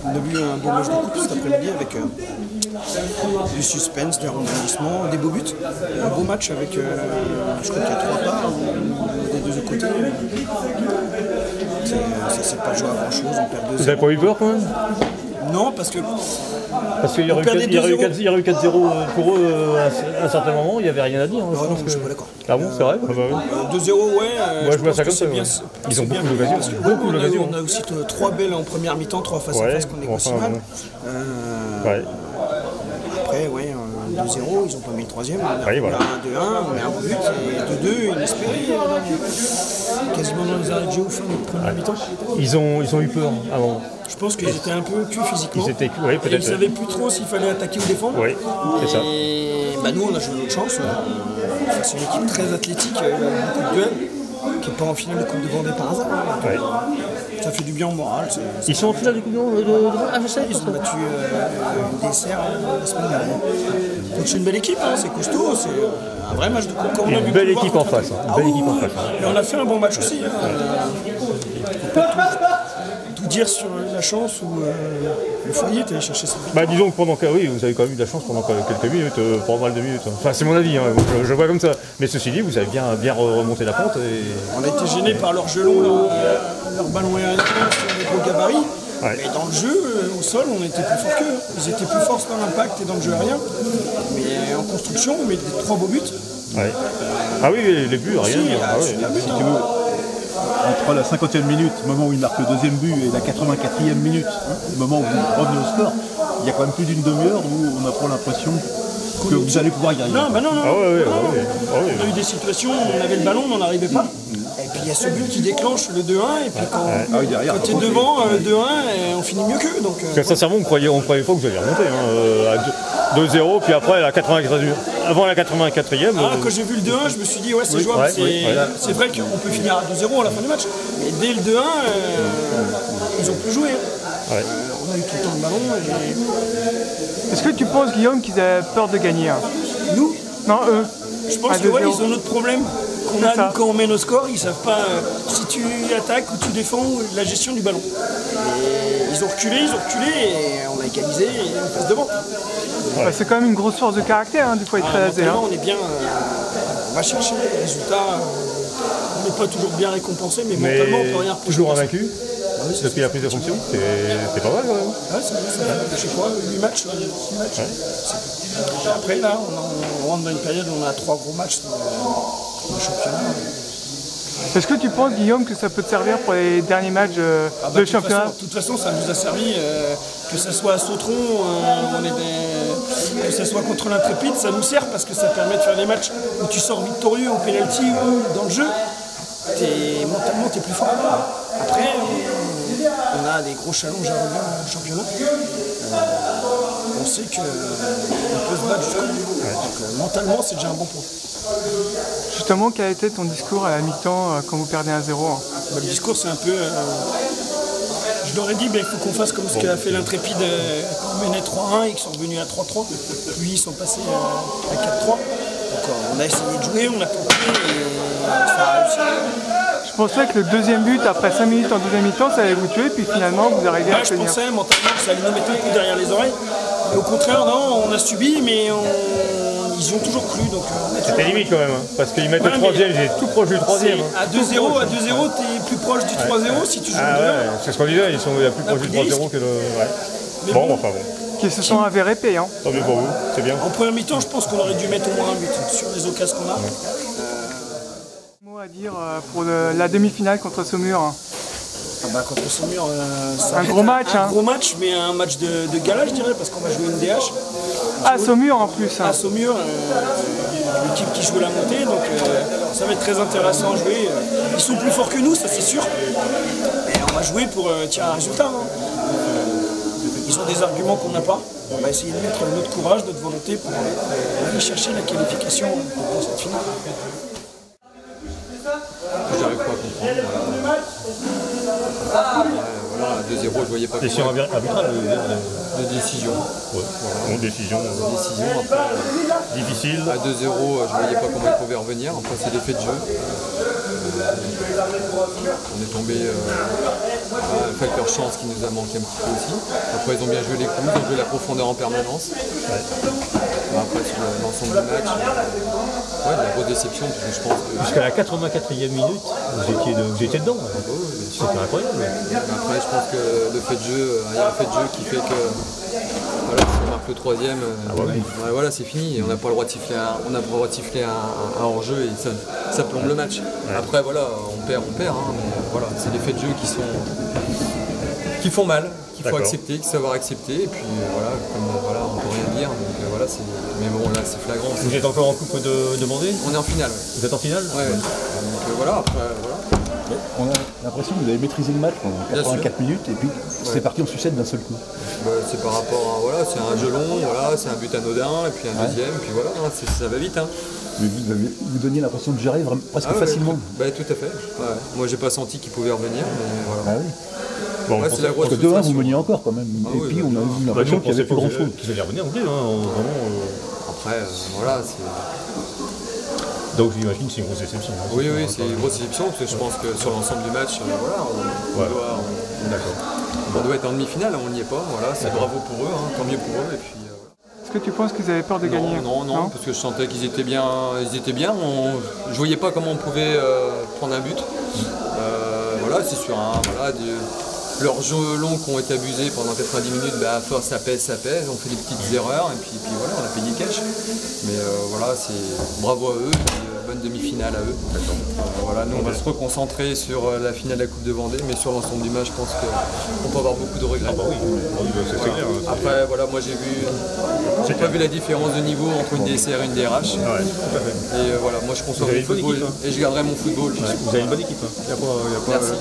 On a vu un beau match de coupe cet après-midi avec du suspense, des rebondissements, des beaux buts. Un beau match avec, je crois qu'il y a 3 parts des deux côtés. Ça s'est pas joué à grand chose, on perd 2-0. Vous avez pas eu peur quand même? Non, parce qu'il y aurait eu 4-0 pour eux à un certain moment, il n'y avait rien à dire. Non, je suis pas d'accord. Ah bon, c'est vrai? 2-0, ouais. Moi je vois ça comme ça. Ils ont beaucoup d'occasions. On a aussi 3 belles en première mi-temps, 3 face à face qu'on négocie mal. Après, 2-0, ils n'ont pas mis le troisième. On a 1-2-1, on met un beau but, et 2-2, inespéré. Quasiment dans les arrêts de jeu au fin de première mi-temps. Ils ont eu peur avant. Je pense qu'ils étaient un peu cuits physiquement. Ils ne savaient plus trop s'il fallait attaquer ou défendre. Oui, c'est ça. Et nous, on a joué notre chance. C'est une équipe très athlétique, beaucoup de duels, qui n'est pas en finale de Coupe de Vendée par hasard. Ça fait du bien au moral. Ils sont en finale de Coupe de Vendée? Ah, je sais. Ils ont battu une dessert la semaine dernière. Donc c'est une belle équipe, c'est costaud, c'est un vrai match de coupe. Une belle équipe en face. Et on a fait un bon match aussi. On peut tout dire sur la chance ou le foyer, tu allé chercher cette victoire. Disons que vous avez quand même eu de la chance pendant quelques minutes, pendant mal de minutes. Enfin, c'est mon avis, je vois comme ça. Mais ceci dit, vous avez bien remonté la pente. On a été gênés par leur gelon, leur ballon aérien sur les gros gabarits. Mais dans le jeu, au sol, on était plus forts qu'eux. Ils étaient plus forts dans l'impact et dans le jeu aérien. Mais en construction, on met des 3 beaux buts. Ah oui, les buts, rien. Si tu veux, entre la 50e minute, le moment où il marque le deuxième but, et la 84e minute, le moment où vous revenez au score, il y a quand même plus d'une demi-heure où on a pas l'impression que vous allez pouvoir y arriver. Non. On a eu des situations où on avait le ballon, on n'en arrivait pas. Et puis il y a ce but qui déclenche le 2-1, et puis quand tu es devant, 2-1, on finit mieux qu'eux. Sincèrement, on croyait pas que vous alliez remonter. 2-0, puis après, avant la 84e. Quand j'ai vu le 2-1, je me suis dit, c'est jouable. C'est vrai qu'on peut finir à 2-0 à la fin du match. Mais dès le 2-1, ils ont plus joué. On a eu tout le temps le ballon. Est-ce que tu penses, Guillaume, qu'ils avaient peur de gagner? Nous? Non, eux. Je pense qu'ils ont notre problème qu'on a nous, quand on met nos scores. Ils ne savent pas si tu attaques ou tu défends la gestion du ballon. Et ils ont reculé et on a égalisé et on passe devant. C'est quand même une grosse force de caractère, du fois être très azé. On est bien, on va chercher les résultats. On n'est pas toujours bien récompensé, mais mentalement on peut rien reprocher. Toujours invaincu depuis la prise de fonction, c'est pas mal quand même. Ça fait, je sais pas, 8 matchs, 6 matchs. Après là, on rentre dans une période où on a 3 gros matchs de championnat. Est-ce que tu penses, Guillaume, que ça peut te servir pour les derniers matchs de championnat? De toute façon, ça nous a servi, que ce soit à Sautron, que ce soit contre l'Intrépide, ça nous sert parce que ça permet de faire des matchs où tu sors victorieux au pénalty ou dans le jeu. Mentalement, tu es plus fort. Après, on a des gros challenges à relever au championnat. On sait qu'on peut se battre jusqu'au bout. Donc mentalement, c'est déjà un bon point. Justement, quel était ton discours à la mi-temps quand vous perdez 1-0? Le discours, c'est un peu... je leur ai dit, il faut qu'on fasse comme ce qu'a fait l'Intrépide quand on menait 3-1 et qu'ils sont revenus à 3-3. Puis ils sont passés à 4-3. Donc on a essayé de jouer, on a tenté et ça a réussi. Je pensais que le deuxième but, après 5 minutes en deuxième mi-temps, ça allait vous tuer, puis finalement vous arrivez à tenir. Je pensais mentalement que ça allait nous mettre un coup derrière les oreilles. Et au contraire, non, on a subi, mais ils ont toujours cru. C'était limite quand même, parce qu'ils mettent le troisième, ils étaient tout proche du troisième. À 2-0, t'es plus proche du 3-0 si tu joues le 2-1. C'est ce qu'on disait, ils sont plus proches du 3-0 que le... Bon. Qui se sont avérés payants. Tant mieux pour vous, c'est bien. En première mi-temps, je pense qu'on aurait dû mettre au moins un but sur les occasions qu'on a. À dire pour la demi-finale contre Saumur? Contre Saumur, un gros match. Un gros match, mais un match de gala, je dirais, parce qu'on va jouer une DH. Saumur en plus. À Saumur, l'équipe qui joue la montée, donc ça va être très intéressant à jouer. Ils sont plus forts que nous, ça c'est sûr. Et on va jouer pour tirer un résultat. Ils ont des arguments qu'on n'a pas. On va essayer de mettre notre courage, notre volonté pour aller chercher la qualification pour cette finale. J'arrive pas à comprendre. Voilà, à 2-0, je voyais pas. Décision arbitrale de décision. Décision après. Difficile. À 2-0, je voyais pas comment ils pouvaient revenir. Après, c'est l'effet de jeu. on est tombé un facteur chance qui nous a manqué un petit peu aussi. Après ils ont bien joué les coups, ils ont joué la profondeur en permanence. Après sur l'ensemble du match, de la grosse déception parce que je pense que... Jusqu'à la 84e minute, vous étiez dedans. C'était incroyable. Après je pense que le fait de jeu, il y a un fait de jeu qui fait que voilà, si on marque le troisième, voilà, c'est fini. On n'a pas le droit de siffler un hors-jeu et ça plombe le match. Après voilà, on perd, hein, mais voilà, c'est des faits de jeu qui font mal, qu'il faut accepter, qu'il faut savoir accepter. Et puis voilà, on peut rien dire. Donc, voilà, mais bon là c'est flagrant. Vous êtes encore en coupe de Vendée? On est en finale. Vous êtes en finale? Ouais. Donc voilà, après voilà. On a l'impression que vous avez maîtrisé le match pendant 84 minutes et puis c'est parti en sucette d'un seul coup. C'est par rapport à, voilà, c'est un jeu long, voilà, c'est un but anodin, et puis un deuxième, puis voilà, ça va vite. Hein. Mais vous donniez l'impression de gérer presque facilement. Tout à fait. Ouais. Moi j'ai pas senti qu'il pouvait revenir, mais voilà. Ah oui. Bon, c'est la grosse parce que demain vous meniez encore quand même. Et puis on a eu l'impression qu'il n'y avait plus grand chose. Qu'ils allaient revenir non plus. Après, voilà, c'est. Donc j'imagine que c'est une grosse déception. Oui, c'est une grosse déception parce que je pense que sur l'ensemble du match, on doit être en demi-finale, on n'y est pas. Voilà, c'est bravo pour eux, hein, tant mieux pour eux. Et puis, Est-ce que tu penses qu'ils avaient peur de gagner? Non, parce que je sentais qu'ils étaient bien. Je voyais pas comment on pouvait prendre un but. Voilà, c'est sur leurs jeux longs qui ont été abusés pendant 90 minutes, à force ça pèse, on fait des petites erreurs et puis voilà, on a payé cash. Mais voilà, c'est bravo à eux, bonne demi-finale à eux. Voilà, nous on va se reconcentrer sur la finale de la Coupe de Vendée, mais sur l'ensemble du match, je pense qu'on peut avoir beaucoup de regrets. C'est clair. Après, voilà, moi j'ai pas vu la différence de niveau entre une DCR et une DRH. Tout à fait. Et voilà, moi je conçois mon football et je garderai mon football. Vous avez une bonne équipe. Merci.